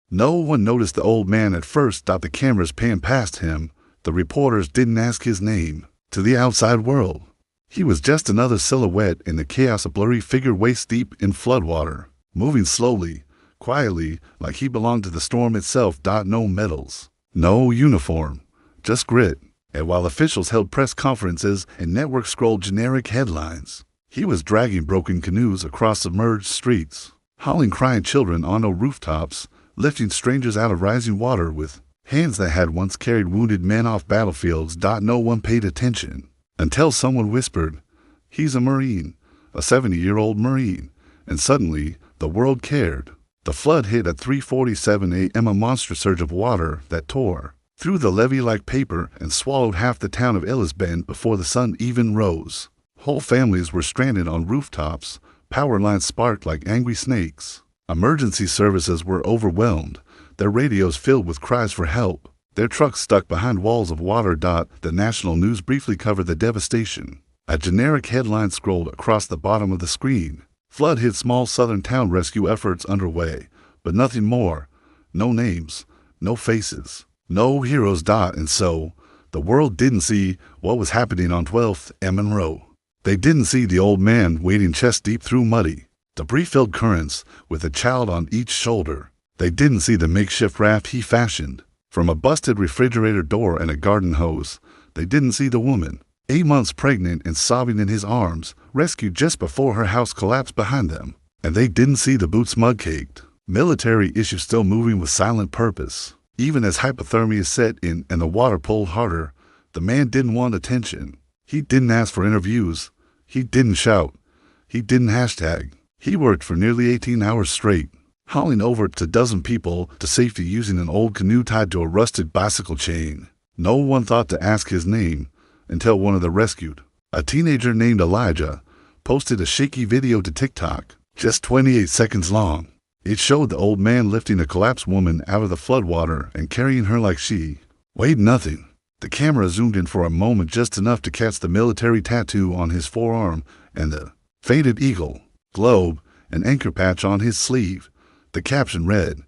No one noticed the old man at first. The cameras panned past him. The reporters didn't ask his name. To the outside world, he was just another silhouette in the chaos, a blurry figure waist-deep in floodwater, moving slowly, quietly, like he belonged to the storm itself. No medals, no uniform, just grit. And while officials held press conferences and networks scrolled generic headlines, he was dragging broken canoes across submerged streets, hauling crying children onto rooftops, lifting strangers out of rising water with hands that had once carried wounded men off battlefields. No one paid attention until someone whispered, "He's a Marine, a 70-year-old Marine," and suddenly the world cared. The flood hit at 3:47 a.m., a monstrous surge of water that tore through the levee like paper and swallowed half the town of Amidst before the sun even rose. Whole families were stranded on rooftops, power lines sparked like angry snakes. Emergency services were overwhelmed, their radios filled with cries for help, their trucks stuck behind walls of water. The national news briefly covered the devastation. A generic headline scrolled across the bottom of the screen. Flood hit small southern town, rescue efforts underway, but nothing more. No names, no faces, no heroes. And so, the world didn't see what was happening on 12th and Monroe. They didn't see the old man wading chest deep through muddy, debris-filled currents with a child on each shoulder. They didn't see the makeshift raft he fashioned from a busted refrigerator door and a garden hose. They didn't see the woman, 8 months pregnant and sobbing in his arms, rescued just before her house collapsed behind them. And they didn't see the boots mud-caked, military issue still moving with silent purpose. Even as hypothermia set in and the water pulled harder, the man didn't want attention. He didn't ask for interviews. He didn't shout. He didn't hashtag. He worked for nearly 18 hours straight, hauling over a dozen people to safety using an old canoe tied to a rusted bicycle chain. No one thought to ask his name until one of the rescued, a teenager named Elijah, posted a shaky video to TikTok, just 28 seconds long. It showed the old man lifting a collapsed woman out of the floodwater and carrying her like she weighed nothing. The camera zoomed in for a moment, just enough to catch the military tattoo on his forearm and the faded eagle, globe, and anchor patch on his sleeve. The caption read,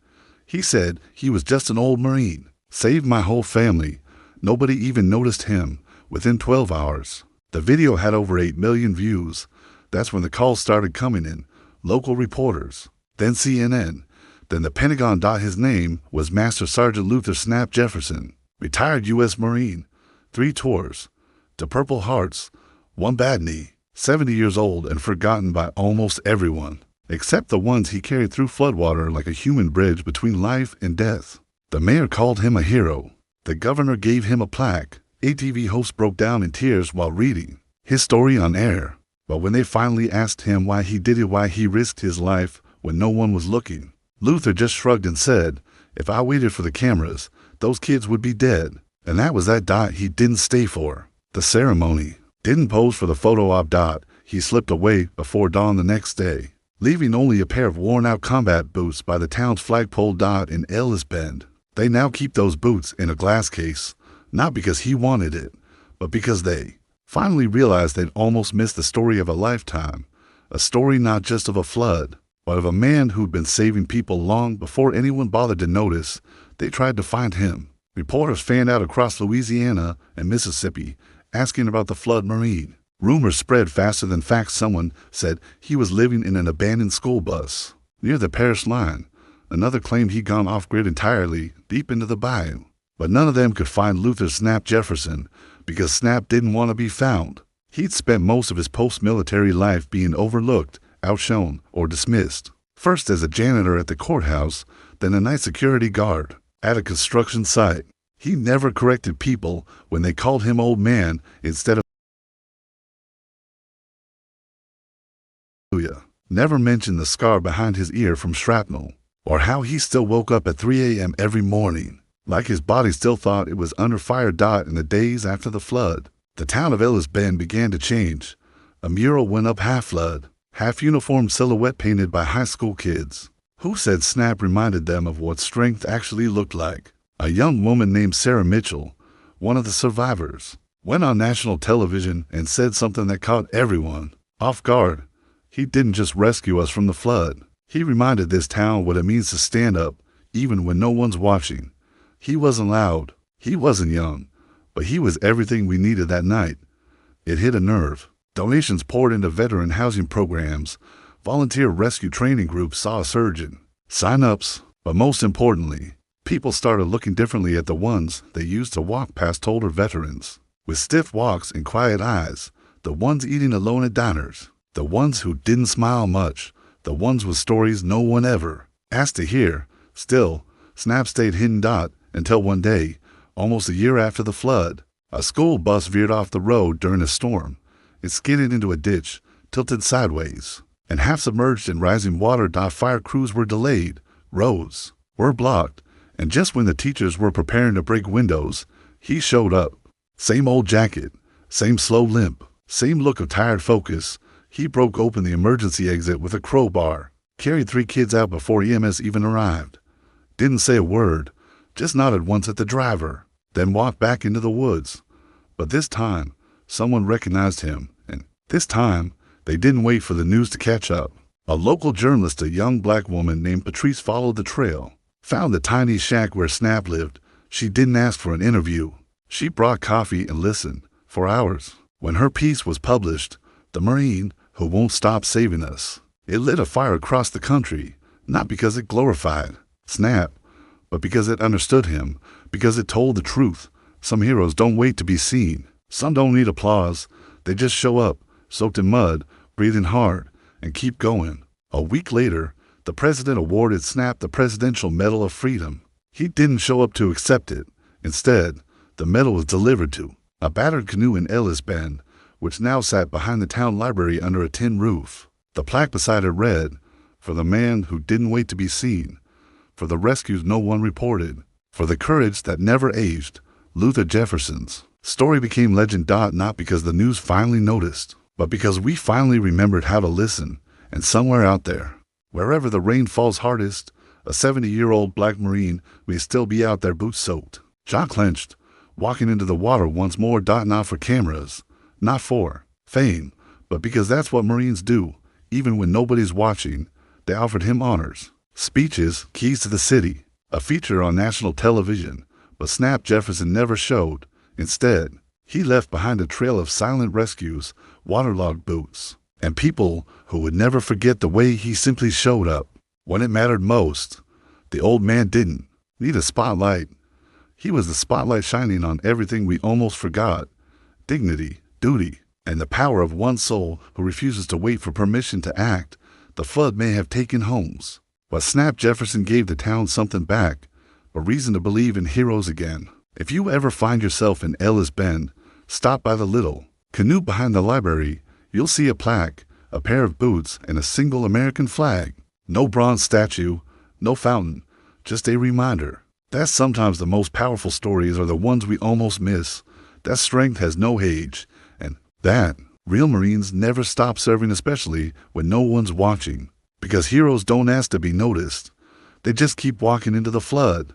"He said he was just an old Marine. Saved my whole family. Nobody even noticed him." Within 12 hours, the video had over 8 million views. That's when the calls started coming in. Local reporters, then CNN, then the Pentagon. His name was Master Sergeant Luther "Snap" Jefferson, retired U.S. Marine, 3 tours, to Purple Hearts, 1 bad knee, 70 years old and forgotten by almost everyone, except the ones he carried through floodwater like a human bridge between life and death. The mayor called him a hero. The governor gave him a plaque. A TV host broke down in tears while reading his story on air. But when they finally asked him why he did it, why he risked his life when no one was looking, Luther just shrugged and said, "If I waited for the cameras, those kids would be dead." And that was that. He didn't stay for the ceremony, didn't pose for the photo op. He slipped away before dawn the next day, leaving only a pair of worn-out combat boots by the town's flagpole. In Amidst, they now keep those boots in a glass case, not because he wanted it, but because they finally realized they'd almost missed the story of a lifetime, a story not just of a flood, but of a man who'd been saving people long before anyone bothered to notice. They tried to find him. Reporters fanned out across Louisiana and Mississippi, asking about the flood Marine. Rumors spread faster than facts. Someone said he was living in an abandoned school bus near the parish line. Another claimed he'd gone off-grid entirely, deep into the bayou. But none of them could find Luther "Snap" Jefferson, because Snap didn't want to be found. He'd spent most of his post-military life being overlooked, outshone, or dismissed. First as a janitor at the courthouse, then a night security guard at a construction site. He never corrected people when they called him old man instead of never mentioned the scar behind his ear from shrapnel, or how he still woke up at 3 a.m. every morning, like his body still thought it was under fire. In the days after the flood, the town of Amidst began to change. A mural went up, half flood, half uniformed silhouette painted by high school kids, who said Snap reminded them of what strength actually looked like. A young woman named Sarah Mitchell, one of the survivors, went on national television and said something that caught everyone off guard. "He didn't just rescue us from the flood. He reminded this town what it means to stand up, even when no one's watching. He wasn't loud, he wasn't young, but he was everything we needed that night. It hit a nerve. Donations poured into veteran housing programs. Volunteer rescue training groups saw a surge in sign-ups, but most importantly, people started looking differently at the ones they used to walk past older veterans. With stiff walks and quiet eyes, the ones eating alone at diners, the ones who didn't smile much, the ones with stories no one ever asked to hear. Still, Snap stayed hidden. Until one day, almost a year after the flood, a school bus veered off the road during a storm. It skidded into a ditch, tilted sideways, and half submerged in rising water. Fire crews were delayed, roads were blocked, and just when the teachers were preparing to break windows, he showed up. Same old jacket, same slow limp, same look of tired focus. He broke open the emergency exit with a crowbar, carried 3 kids out before EMS even arrived. Didn't say a word, just nodded once at the driver, then walked back into the woods. But this time, someone recognized him, and this time, they didn't wait for the news to catch up. A local journalist, a young black woman named Patrice, followed the trail, found the tiny shack where Snap lived. She didn't ask for an interview. She brought coffee and listened for hours. When her piece was published, The Marine Who Won't Stop Saving Us, it lit a fire across the country, not because it glorified Snap, but because it understood him, because it told the truth. Some heroes don't wait to be seen. Some don't need applause. They just show up, soaked in mud, breathing hard, and keep going. A week later, the president awarded Snap the Presidential Medal of Freedom. He didn't show up to accept it. Instead, the medal was delivered to a battered canoe in Ellis Bend, which now sat behind the town library under a tin roof. The plaque beside it read, "For the man who didn't wait to be seen, for the rescues no one reported, for the courage that never aged, Luther Jefferson's story became legend. Not because the news finally noticed, but because we finally remembered how to listen. And somewhere out there, wherever the rain falls hardest, a 70-year-old black Marine may still be out there boots soaked, jaw clenched, walking into the water once more. Not for cameras, not for fame, but because that's what Marines do. Even when nobody's watching, they offered him honors, speeches, keys to the city, a feature on national television. But Snap Jefferson never showed. Instead, he left behind a trail of silent rescues, waterlogged boots, and people who would never forget the way he simply showed up when it mattered most. The old man didn't need a spotlight. He was the spotlight shining on everything we almost forgot: dignity, duty, and the power of one soul who refuses to wait for permission to act. The flood may have taken homes, but Snap Jefferson gave the town something back, a reason to believe in heroes again. If you ever find yourself in Ellis Bend, stop by the little canoe behind the library. You'll see a plaque, a pair of boots, and a single American flag. No bronze statue, no fountain, just a reminder that sometimes the most powerful stories are the ones we almost miss, that strength has no age, and that real Marines never stop serving, especially when no one's watching. Because heroes don't ask to be noticed. They just keep walking into the flood.